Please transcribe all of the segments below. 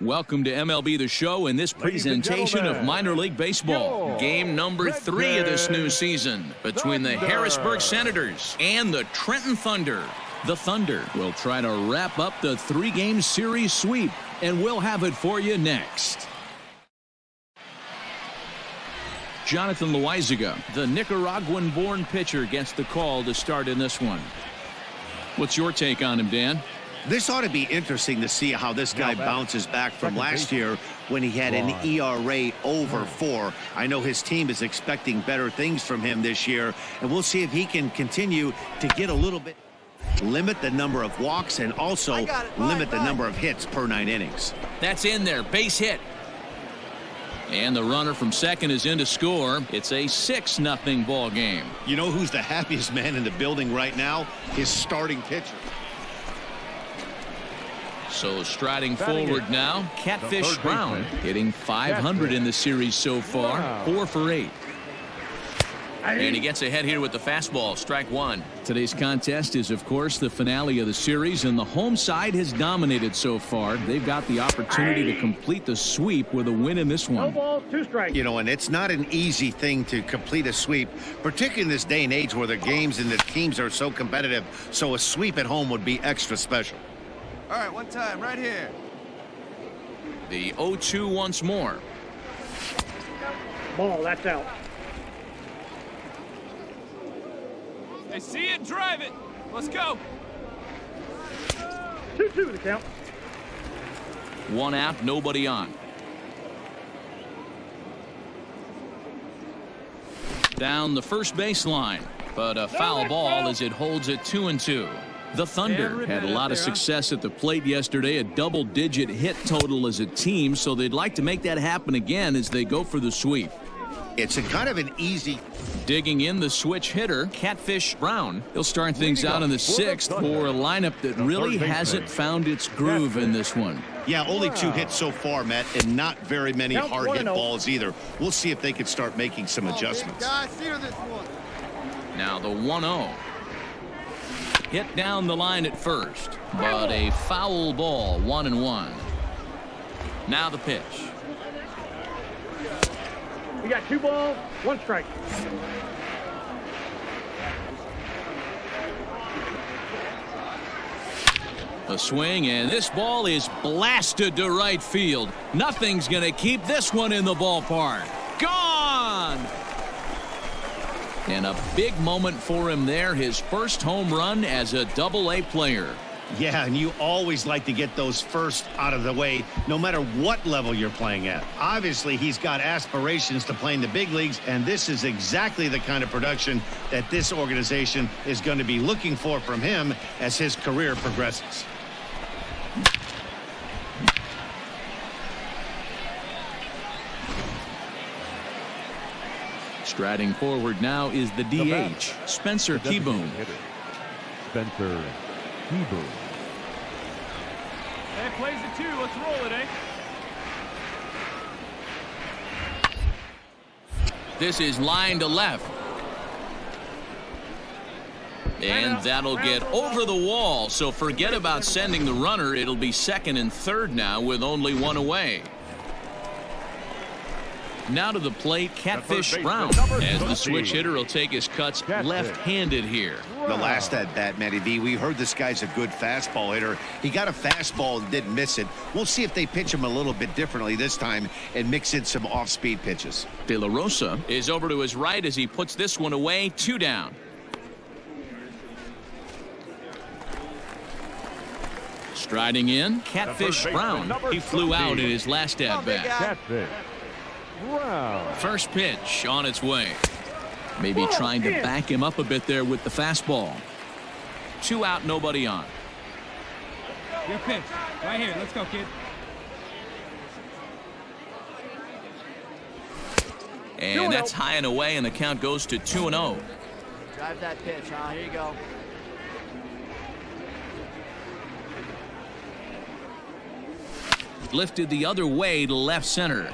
Welcome to MLB The Show in this presentation of minor league baseball. Game number 3 of this new season between the Harrisburg Senators and the Trenton Thunder. The Thunder will try to wrap up the 3-game series sweep, and we'll have it for you next. Jonathan Loaizaga, the Nicaraguan-born pitcher, gets the call to start in this one. What's your take on him, Dan? This ought to be interesting to see how this guy bounces back from last year when he had an ERA over 4. I know his team is expecting better things from him this year, and we'll see if he can continue to get a little bit, limit the number of walks, and also limit the number of hits per 9 innings. That's in there, base hit. And the runner from second is in to score. It's a 6-0 ball game. You know who's the happiest man in the building right now? His starting pitcher. So striding forward now, Catfish Brown, hitting .500 in the series so far, 4 for 8. And he gets ahead here with the fastball, strike 1. Today's contest is, of course, the finale of the series, and the home side has dominated so far. They've got the opportunity to complete the sweep with a win in this one. 2 balls, 2 strikes. You know, and it's not an easy thing to complete a sweep, particularly in this day and age where the games and the teams are so competitive. So a sweep at home would be extra special. All right, one time, right here. The 0-2 once more. Ball, that's out. They see it, drive it. Let's go. 2-2 the count. 1 out, nobody on. Down the first baseline, but a foul ball as it holds it 2-2. The Thunder had a lot of success at the plate yesterday, a double-digit hit total as a team, so they'd like to make that happen again as they go for the sweep. It's a kind of an easy. Digging in the switch hitter, Catfish Brown. He'll start things out in the 6th for a lineup that really hasn't found its groove in this one. Yeah, only 2 hits so far, Matt, and not very many hard hit balls either. We'll see if they can start making some adjustments. Now the 1-0. Hit down the line at first, but a foul ball, 1-1. Now the pitch. We got 2 balls, 1 strike. A swing, and this ball is blasted to right field. Nothing's going to keep this one in the ballpark. Gone! And a big moment for him there, his first home run as a Double-A player. Yeah, and you always like to get those first out of the way, no matter what level you're playing at. Obviously, he's got aspirations to play in the big leagues, and this is exactly the kind of production that this organization is going to be looking for from him as his career progresses. Striding forward now is the DH, Spencer Keyboom. Spencer Keyboom. That plays it too. Let's roll it, eh? This is line to left. And that'll get over the wall, so forget about sending the runner. It'll be 2nd and 3rd now with only 1 away. Now to the plate, Catfish Brown, as the switch hitter will take his cuts left-handed here. The last at bat, Matty V, we heard this guy's a good fastball hitter. He got a fastball and didn't miss it. We'll see if they pitch him a little bit differently this time and mix in some off-speed pitches. De La Rosa is over to his right as he puts this one away, 2 down. Striding in, Catfish Brown. He flew out in his last at-bat. Catfish Brown. First pitch on its way. Maybe trying to back him up a bit there with the fastball. 2 out, nobody on. Good pitch. Right here. Let's go, kid. And that's high and away, and the count goes to 2-0. Drive that pitch, huh? Here you go. Lifted the other way to left center.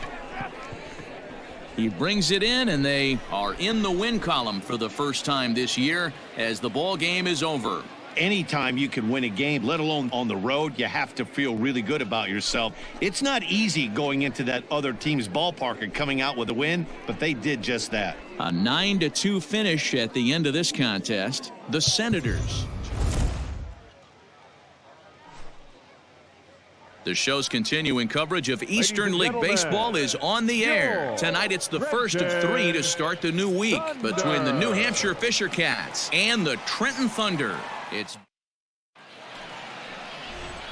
He brings it in, and they are in the win column for the first time this year as the ball game is over. Anytime you can win a game, let alone on the road, you have to feel really good about yourself. It's not easy going into that other team's ballpark and coming out with a win, but they did just that. A 9-2 finish at the end of this contest. The Senators. The show's continuing coverage of Eastern League Baseball is on the air. Tonight it's the first of 3 to start the new week between the New Hampshire Fisher Cats and the Trenton Thunder. It's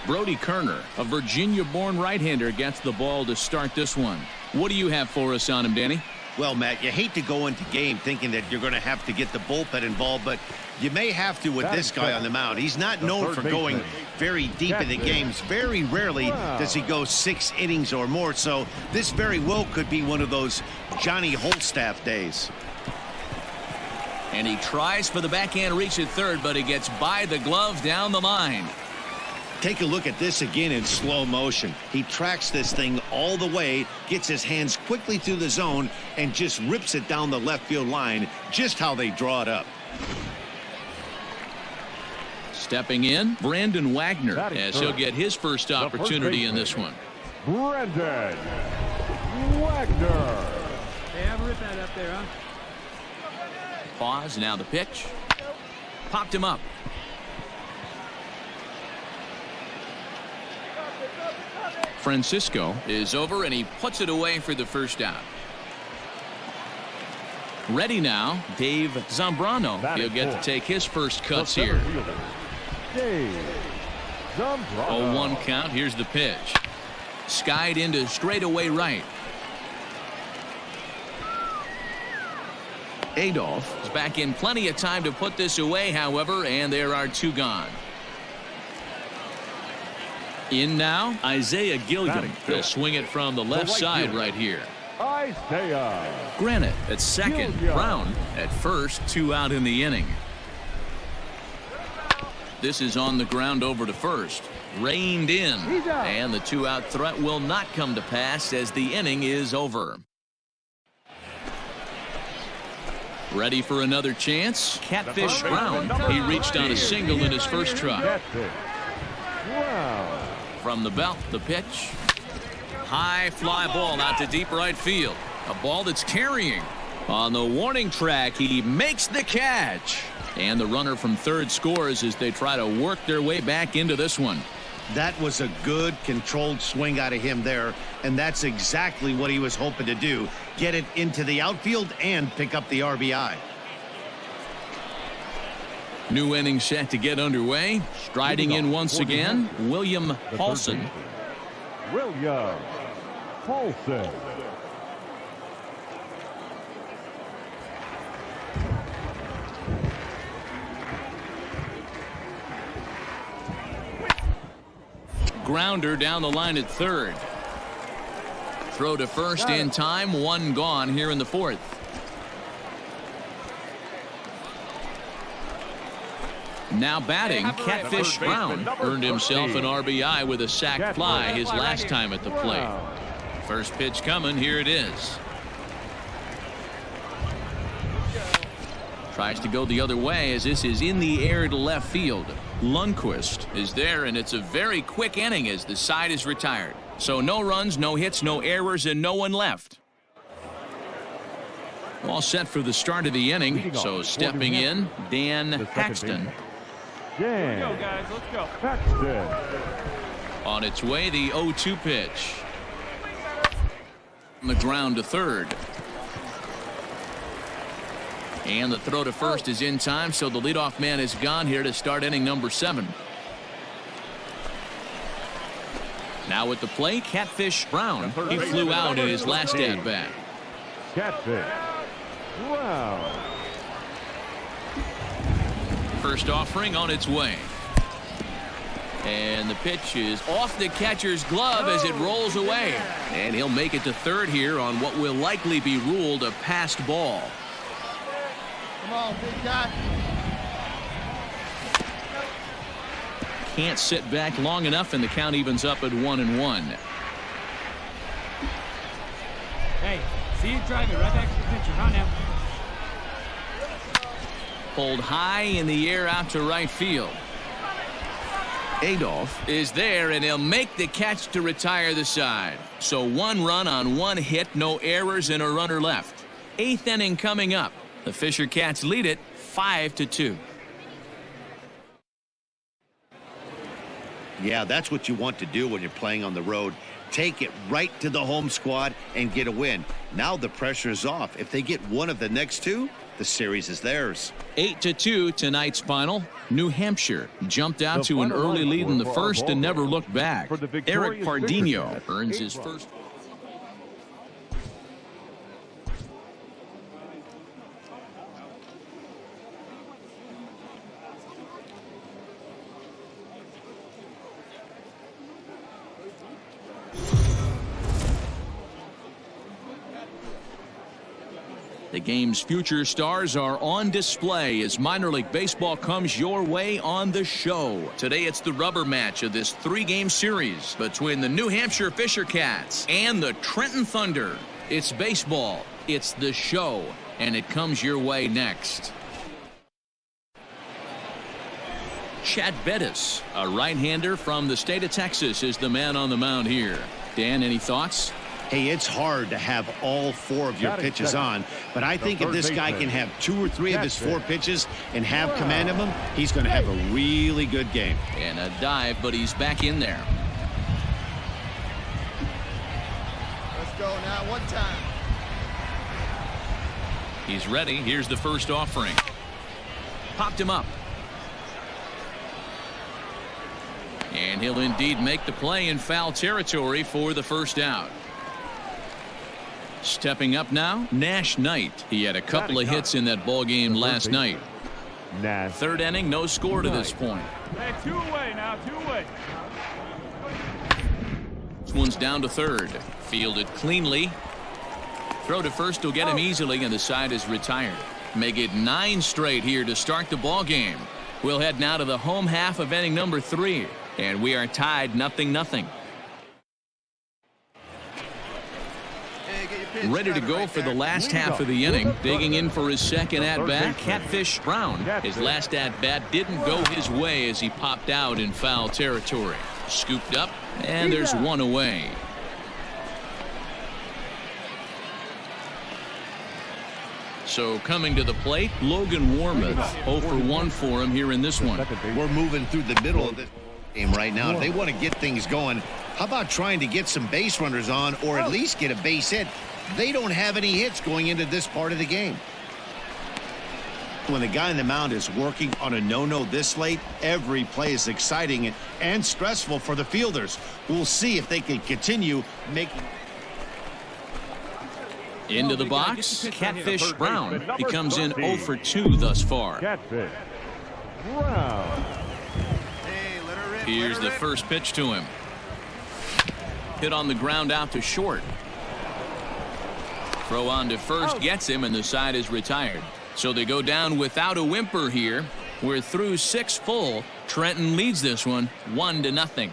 Brody Kerner, a Virginia-born right-hander, gets the ball to start this one. What do you have for us on him, Danny? Well, Matt, you hate to go into game thinking that you're going to have to get the bullpen involved, but you may have to with this guy on the mound. He's not known for going very deep into games. Very rarely does he go 6 innings or more, so this very well could be one of those Johnny Holstaff days. And he tries for the backhand reach at third, but he gets by the glove down the line. Take a look at this again in slow motion. He tracks this thing all the way, gets his hands quickly through the zone, and just rips it down the left field line, just how they draw it up. Stepping in, Brandon Wagner, as he'll get his first opportunity in this one. Brandon Wagner. Hey, have rip that up there, huh? Pause, now the pitch. Popped him up. Francisco is over, and he puts it away for the first out. Ready now, Dave Zambrano. He'll get to take his first cuts here. Dave Zambrano. 0-1 count. Here's the pitch. Skied into straightaway right. Adolph is back in plenty of time to put this away, however, and there are 2 gone. In now, Isaiah Gilliam. He'll swing it from the left side right here. Isaiah. Granite at second. Brown at first. 2 out in the inning. This is on the ground over to first. Reined in. And the 2-out threat will not come to pass as the inning is over. Ready for another chance? Catfish Brown. He reached on a single in his first try. Wow. From the belt, the pitch. High fly ball out to deep right field. A ball that's carrying. On the warning track, he makes the catch. And the runner from third scores as they try to work their way back into this one. That was a good, controlled swing out of him there, and that's exactly what he was hoping to do. Get it into the outfield and pick up the RBI. New inning set to get underway. Striding in once again, William Paulson. William Paulson. Grounder down the line at third. Throw to first in time. 1 gone here in the 4th. Now batting, Catfish Brown earned himself an RBI with a sac fly his last time at the plate. First pitch coming. Here it is. Tries to go the other way as this is in the air to left field. Lundqvist is there, and it's a very quick inning as the side is retired. So no runs, no hits, no errors, and no one left. All set for the start of the inning. So stepping in, Dan Paxton. Dan. Let's go, guys. Let's go. Paxton. On its way, the 0-2 pitch. On the ground to third. And the throw to first is in time, so the leadoff man is gone here to start inning number 7. Now at the plate, Catfish Brown. He flew out in his last at-bat. Catfish Brown. First offering on its way. And the pitch is off the catcher's glove as it rolls away. And he'll make it to third here on what will likely be ruled a passed ball. Come on, big guy. Can't sit back long enough, and the count evens up at 1-1. Hey, see you drive it right back to the pitcher. Huh, now? Pulled high in the air out to right field. Adolph is there, and he'll make the catch to retire the side. So 1 run on 1 hit, no errors, and a runner left. 8th inning coming up. The Fisher Cats lead it 5-2. Yeah, that's what you want to do when you're playing on the road. Take it right to the home squad and get a win. Now the pressure is off. If they get one of the next 2, the series is theirs. 8-2 tonight's final. New Hampshire jumped out to an early lead in the first and never looked back. Eric Pardinho earns his first. The game's future stars are on display as minor league baseball comes your way on the show. Today it's the rubber match of this 3-game series between the New Hampshire Fisher Cats and the Trenton Thunder. It's baseball, it's the show, and it comes your way next. Chad Bettis, a right-hander from the state of Texas, is the man on the mound here. Dan, any thoughts? Hey, it's hard to have all 4 of your pitches on, but I think if this guy can have 2 or 3 of his 4 pitches and have command of them, he's going to have a really good game. And a dive, but he's back in there. Let's go now, 1 time. He's ready. Here's the first offering. Popped him up. And he'll indeed make the play in foul territory for the first out. Stepping up now, Nash Knight. He had a couple of hits in that ball game last night. 3rd inning, no score to this point. Hey, 2 away now, 2 away. This one's down to 3rd. Fielded cleanly. Throw to first will get him easily, and the side is retired. Make it 9 straight here to start the ball game. We'll head now to the home half of inning number 3, and we are tied 0-0. Ready to go for the last half of the inning. Digging in for his second at-bat, Catfish Brown. His last at-bat didn't go his way as he popped out in foul territory. Scooped up, and there's 1 away. So coming to the plate, Logan Warmoth. 0 for 1 for him here in this one. We're moving through the middle of this game right now. If they want to get things going, how about trying to get some base runners on or at least get a base hit? They don't have any hits going into this part of the game. When the guy on the mound is working on a no-no this late, every play is exciting and stressful for the fielders. We'll see if they can continue making. Into the box, Catfish Brown. He comes in 0 for 2 thus far. Catfish Brown. Here's the first pitch to him. Hit on the ground out to short. Throw on to first gets him, and the side is retired. So they go down without a whimper here. We're through 6 full. Trenton leads this one 1-0.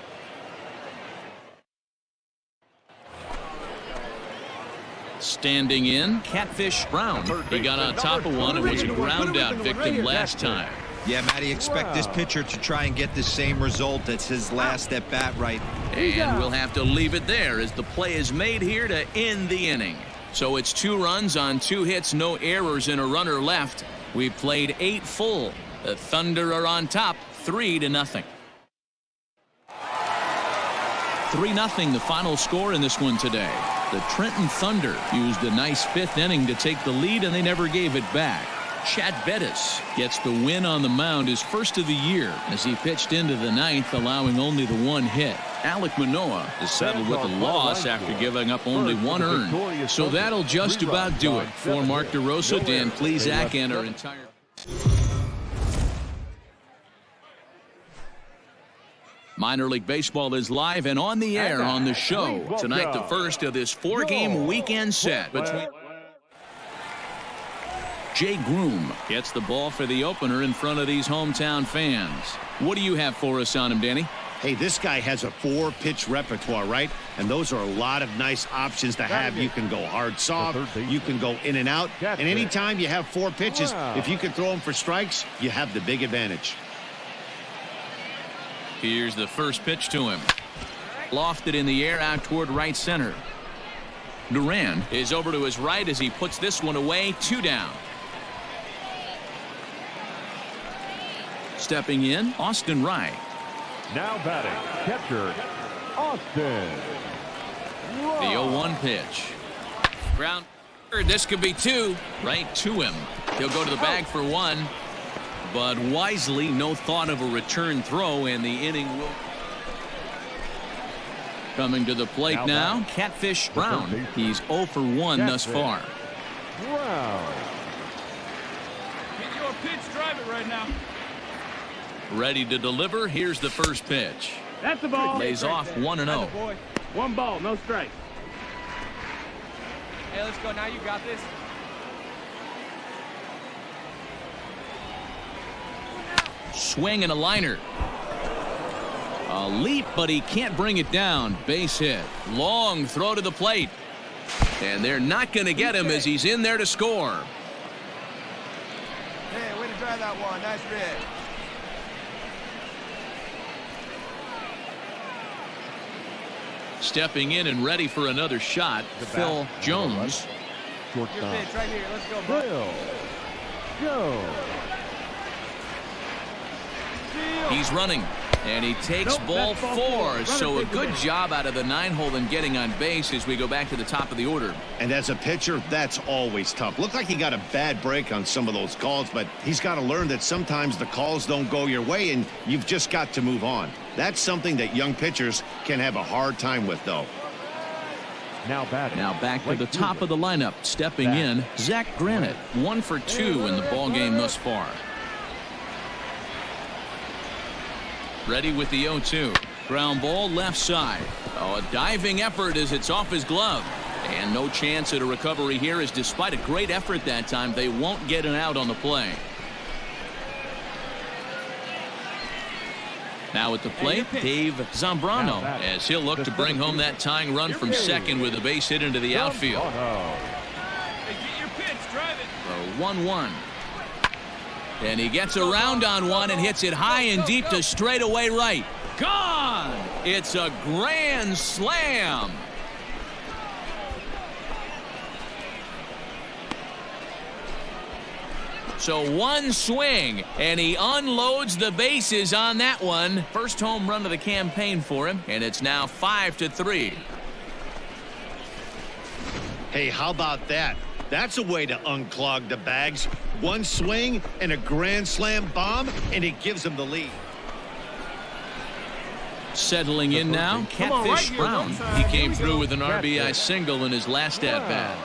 Standing in, Catfish Brown. He got on top of one and was a ground out victim last time. Yeah, Matty, expect this pitcher to try and get the same result as his last at bat right. And we'll have to leave it there as the play is made here to end the inning. So it's 2 runs on 2 hits, no errors, and a runner left. We've played 8 full. The Thunder are on top 3-0. 3-0 the final score in this one today. The Trenton Thunder used a nice 5th inning to take the lead, and they never gave it back. Chad Bettis gets the win on the mound, his first of the year, as he pitched into the 9th, allowing only the 1 hit. Alek Manoah is settled with a loss after giving up only 1 earned. So that'll just about do it. For Mark DeRosa, Dan Plezak, and our entire... Minor League Baseball is live and on the air on the show. Tonight, the first of this 4-game weekend set between... Jay Groom gets the ball for the opener in front of these hometown fans. What do you have for us on him, Danny? Hey, this guy has a 4-pitch repertoire, right? And those are a lot of nice options to have. You can go hard, soft. You can go in and out. And anytime you have 4 pitches, if you can throw them for strikes, you have the big advantage. Here's the first pitch to him. Lofted in the air out toward right center. Duran is over to his right as he puts this one away. 2 down. Stepping in, Austin Wright. Now batting, catcher, Austin The 0-1 pitch. Ground. This could be 2. Right to him. He'll go to the bag for 1. But wisely, no thought of a return throw, and the inning will. Coming to the plate now, Catfish Brown. He's 0 for 1 thus far. Brown. Get your pitch, drive it right now. Ready to deliver. Here's the first pitch. That's the ball. Lays off 1-0. 1 ball, no strikes. Hey, let's go. Now you got this. Swing and a liner. A leap, but he can't bring it down. Base hit. Long throw to the plate. And they're not going to get him as he's in there to score. Hey, way to drive that one. Nice hit. Stepping in and ready for another shot, Phil Jones. Your Shortstop, pitch right here. Let's go, bro. Phil Jones. He's running, and he takes ball 4. So a good job out of the 9-hole in getting on base as we go back to the top of the order. And as a pitcher, that's always tough. Looked like he got a bad break on some of those calls, but he's got to learn that sometimes the calls don't go your way, and you've just got to move on. That's something that young pitchers can have a hard time with, though. Now batting. Now back to the top of the lineup. Stepping in, Zach Granite. 1 for 2 in the ballgame thus far. Ready with the 0-2. Ground ball left side. Oh, a diving effort as it's off his glove. And no chance at a recovery here, as despite a great effort that time, they won't get an out on the play. Now at the plate, Dave Zambrano, as he'll look to bring home that tying run from second with a base hit into the outfield. Hey, get your pitch, drive it. The 1-1. And he gets around on one and hits it high and deep to straightaway right. Gone! It's a grand slam. So one swing, and he unloads the bases on that one. First home run of the campaign for him, and it's now 5-3. Hey, how about that? That's a way to unclog the bags. One swing and a grand slam bomb, and it gives him the lead. Settling in now, Catfish Brown. He came through with an RBI single in his last at-bat.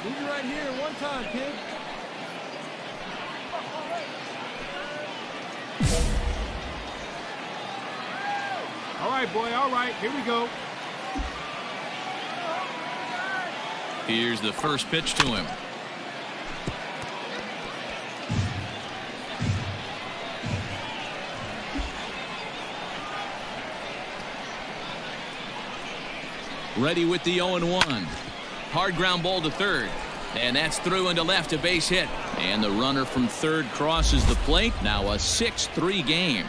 Leave it right here one time, kid. All right, boy, all right. Here we go. Here's the first pitch to him. Ready with the 0-1. Hard ground ball to third. And that's through into left, a base hit. And the runner from third crosses the plate. Now a 6-3 game.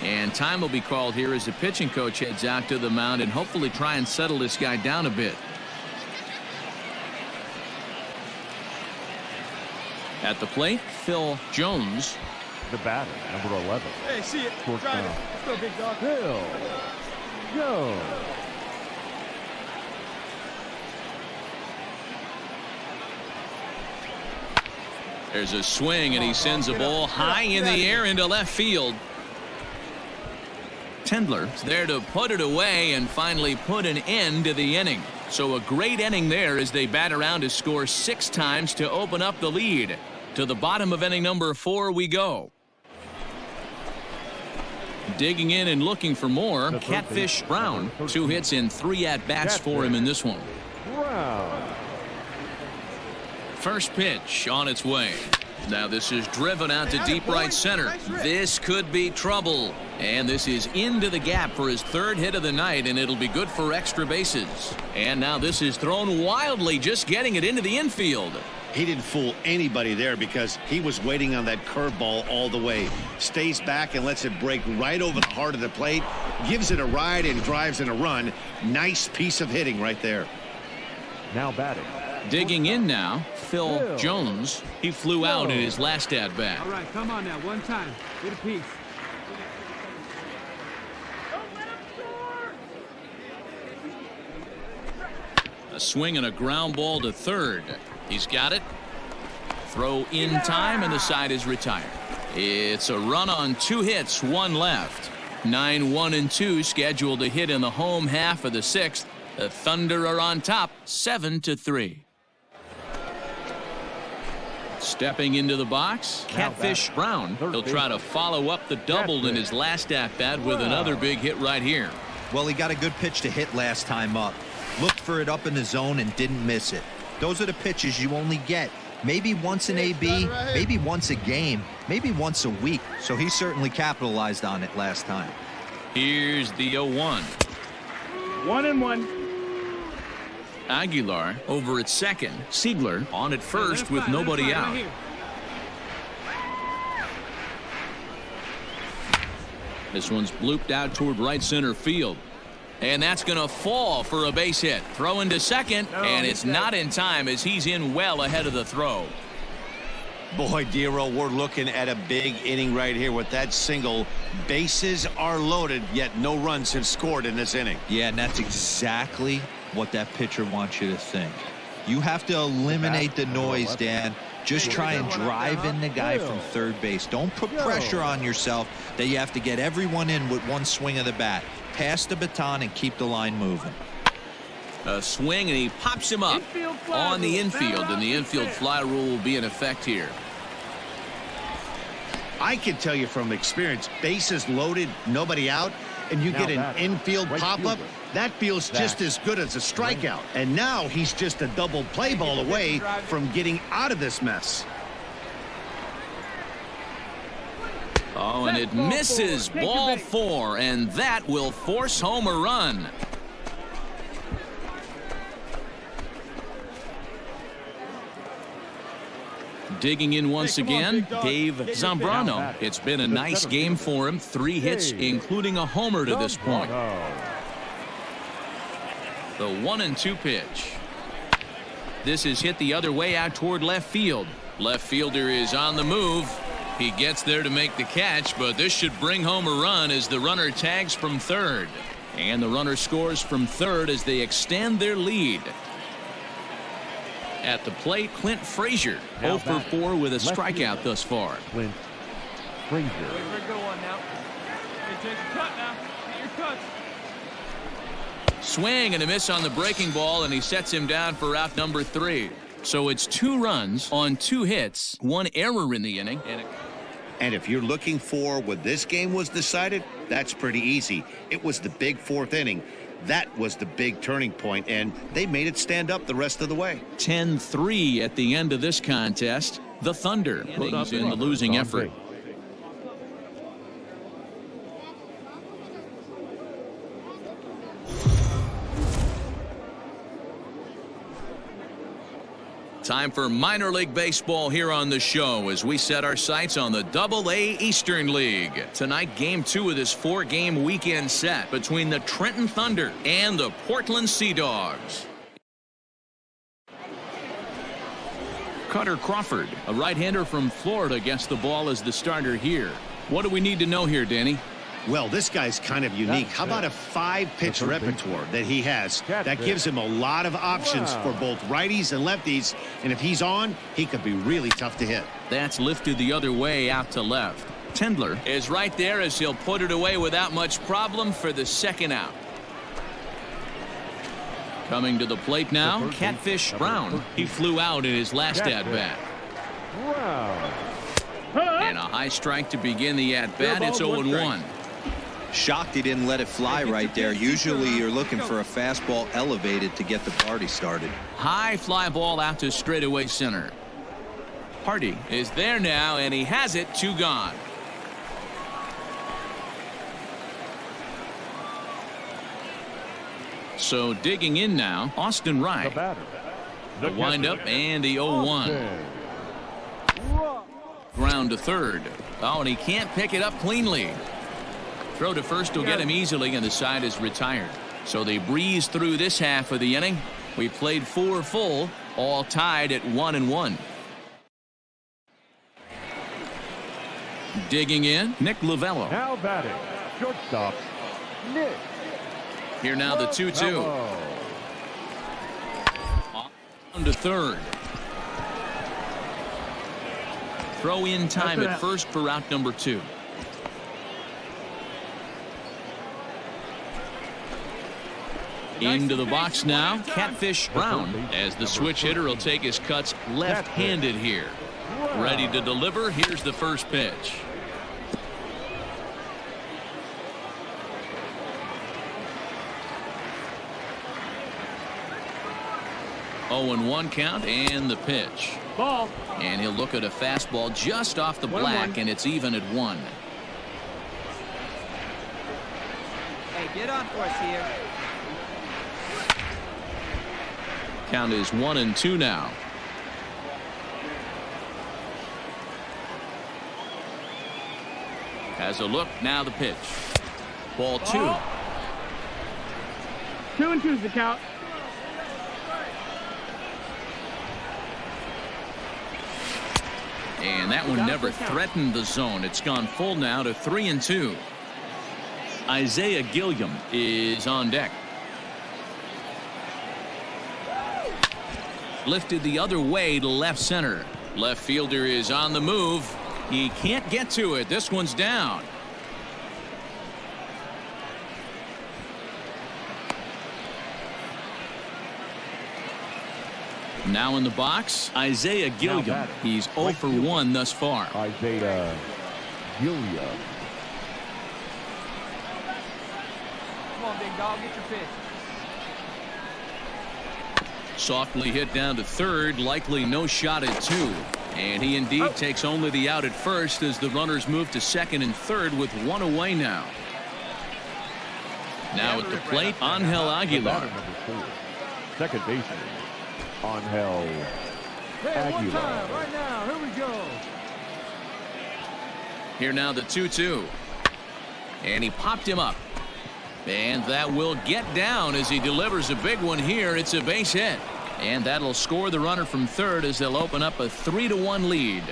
And time will be called here as the pitching coach heads out to the mound and hopefully try and settle this guy down a bit. At the plate, Phil Jones. The batter, number 11. Hey, see it. Short Drive it. down. Let's go, big dog. Phil Jones. There's a swing, and he sends a ball high in the air into left field. Tendler's there to put it away and finally put an end to the inning. So a great inning there as they bat around to score 6 times to open up the lead. To the bottom of inning number 4 we go. Digging in and looking for more, Catfish Brown. 2 hits in 3 at-bats for him in this one. Brown. First pitch on its way. Now this is driven out to deep right center. This could be trouble. And this is into the gap for his 3rd hit of the night, and it'll be good for extra bases. And now this is thrown wildly, just getting it into the infield. He didn't fool anybody there because he was waiting on that curveball all the way. Stays back and lets it break right over the heart of the plate. Gives it a ride and drives in a run. Nice piece of hitting right there. Now batting. Digging in now, Phil Jones. He flew out in his last at-bat. All right, come on now, one time. Get a piece. A swing and a ground ball to third. He's got it. Throw in time, and the side is retired. It's a run on 2 hits, 1 left. 9-1-2 scheduled to hit in the home half of the 6th. The Thunder are on top, 7-3. Stepping into the box, Catfish Brown. He'll try to follow up the double in his last at-bat with another big hit right here. Well, he got a good pitch to hit last time up. Looked for it up in the zone and didn't miss it. Those are the pitches you only get. Maybe once an AB, maybe once a game, maybe once a week. So he certainly capitalized on it last time. Here's the 0-1. 1-1. Aguilar over at second. Siegler on at first with nobody out. This one's blooped out toward right center field. And that's going to fall for a base hit. Throw into second, and it's not in time as he's in well ahead of the throw. Boy, Dero, we're looking at a big inning right here with that single. Bases are loaded, yet no runs have scored in this inning. Yeah, and that's exactly what that pitcher wants you to think. You have to eliminate the noise, Dan. Just try and drive in the guy from third base. Don't put pressure on yourself that you have to get everyone in with one swing of the bat. Pass the baton and keep the line moving. A swing, and he pops him up on the infield, and the infield fly rule will be in effect here. I can tell you from experience, bases loaded, nobody out, and you get an infield pop-up, that feels just as good as a strikeout. And now he's just a double play ball away from getting out of this mess. Oh, and it misses. Ball 4, and that will force home a run. Digging in once again, Dave Zambrano. It's been a nice game for him. 3 hits, including a homer to this point. The 1-2 pitch. This is hit the other way out toward left field. Left fielder is on the move. He gets there to make the catch, but this should bring home a run as the runner tags from third. And the runner scores from third as they extend their lead. At the plate, Clint Frazier, 0 for 4 with a strikeout thus far. Clint Frazier. Wait for a good one now. Hey, take a cut now. Get your cuts. Swing and a miss on the breaking ball, and he sets him down for out number 3. So it's 2 runs on 2 hits, 1 error in the inning. And if you're looking for when this game was decided, that's pretty easy. It was the big 4th inning. That was the big turning point, and they made it stand up the rest of the way. 10-3 at the end of this contest. The Thunder put up in the losing effort. Time for minor league baseball here on the show as we set our sights on the Double-A Eastern League. Tonight, game 2 of this 4-game weekend set between the Trenton Thunder and the Portland Sea Dogs. Cutter Crawford, a right-hander from Florida, gets the ball as the starter here. What do we need to know here, Danny? Well, this guy's kind of unique. How about a 5-pitch repertoire that he has? That gives him a lot of options for both righties and lefties. And if he's on, he could be really tough to hit. That's lifted the other way out to left. Tendler is right there as he'll put it away without much problem for the second out. Coming to the plate now, Catfish Brown. He flew out in his last at-bat. And a high strike to begin the at-bat. It's 0-1. Shocked he didn't let it fly right there. Usually you're looking for a fastball elevated to get the party started. High fly ball out to straightaway center. Hardy is there now, and he has it. 2 gone. So digging in now, Austin Wright. The windup and the 0-1. Ground to third. Oh, and he can't pick it up cleanly. Throw to first will get him easily, and the side is retired. So they breeze through this half of the inning. We played 4 full, all tied at 1-1. Digging in, Nick Lovello. Now batting, shortstop, Nick. Here now the 2-2. On to third. Throw in time at first for out number 2. Into the box now, Catfish Brown, as the switch hitter will take his cuts left-handed here. Ready to deliver. Here's the first pitch. Oh, 0-1 count and the pitch. Ball. And he'll look at a fastball just off the black, and it's even at 1. Hey, get on for us here. Count is 1-2 now. Has a look, now the pitch. Ball 2. 2-2's the count. And that one never threatened the zone. It's gone full now to 3-2. Isaiah Gilliam is on deck. Lifted the other way to left center. Left fielder is on the move. He can't get to it. This one's down. Now in the box, Isaiah Gilliam. He's 0 for 1 thus far. Isaiah Gilliam. Come on, big dog, get your pitch. Softly hit down to third, likely no shot at 2. And he indeed takes only the out at first as the runners move to second and third with 1 away now. Now at the plate, Angel Aguilar. Number 4, second baseman, Angel Aguilar. Right now, here we go. Here now the 2-2. And he popped him up. And that will get down as he delivers a big one here. It's a base hit. And that'll score the runner from third as they'll open up a 3-1 lead.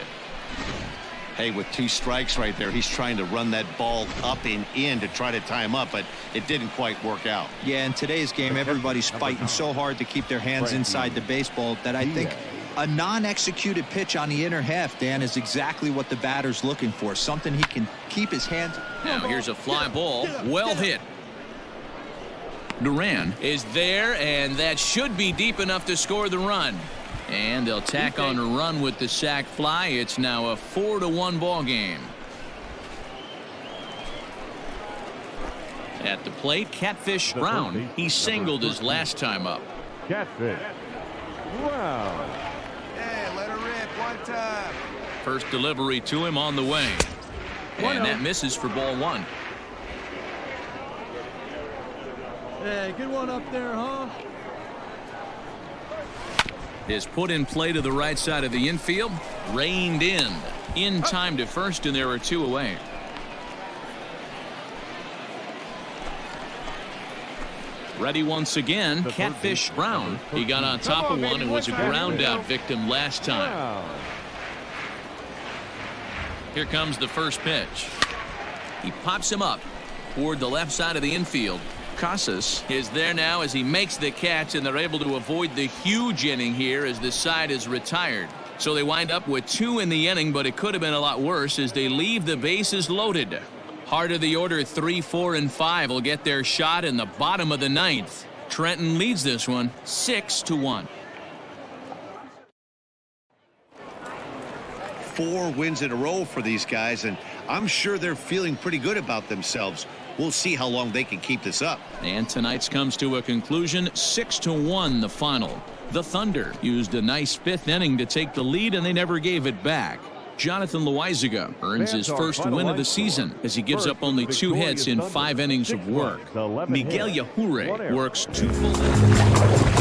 Hey, with 2 strikes right there, he's trying to run that ball up and in to try to tie him up, but it didn't quite work out. Yeah, in today's game, everybody's fighting so hard to keep their hands inside the baseball that I think a non-executed pitch on the inner half, Dan, is exactly what the batter's looking for. Something he can keep his hands. Now here's a fly ball. Well hit. Duran is there, and that should be deep enough to score the run. And they'll tack on a run with the sac fly. It's now a 4-1 ball game. At the plate, Catfish Brown. He singled his last time up. Catfish Brown. Hey, let her rip one time. First delivery to him on the way. And that misses for ball 1. Hey, good one up there, huh? Is put in play to the right side of the infield. Reined in time to first, and there are 2 away. Ready once again, Catfish Brown. He got on top of one and was a ground out victim last time. Here comes the first pitch. He pops him up toward the left side of the infield. Casas is there now as he makes the catch, and they're able to avoid the huge inning here as the side is retired. So they wind up with 2 in the inning, but it could have been a lot worse as they leave the bases loaded. Heart of the order 3, 4, and 5 will get their shot in the bottom of the 9th. Trenton leads this one 6-1. 4 wins in a row for these guys, and I'm sure they're feeling pretty good about themselves. We'll see how long they can keep this up. And tonight's comes to a conclusion, 6-1 the final. The Thunder used a nice 5th inning to take the lead, and they never gave it back. Jonathan Loaizaga earns his first win of the season as he gives up only 2 hits in 5 innings of work. Miguel Yajure works 2 full innings.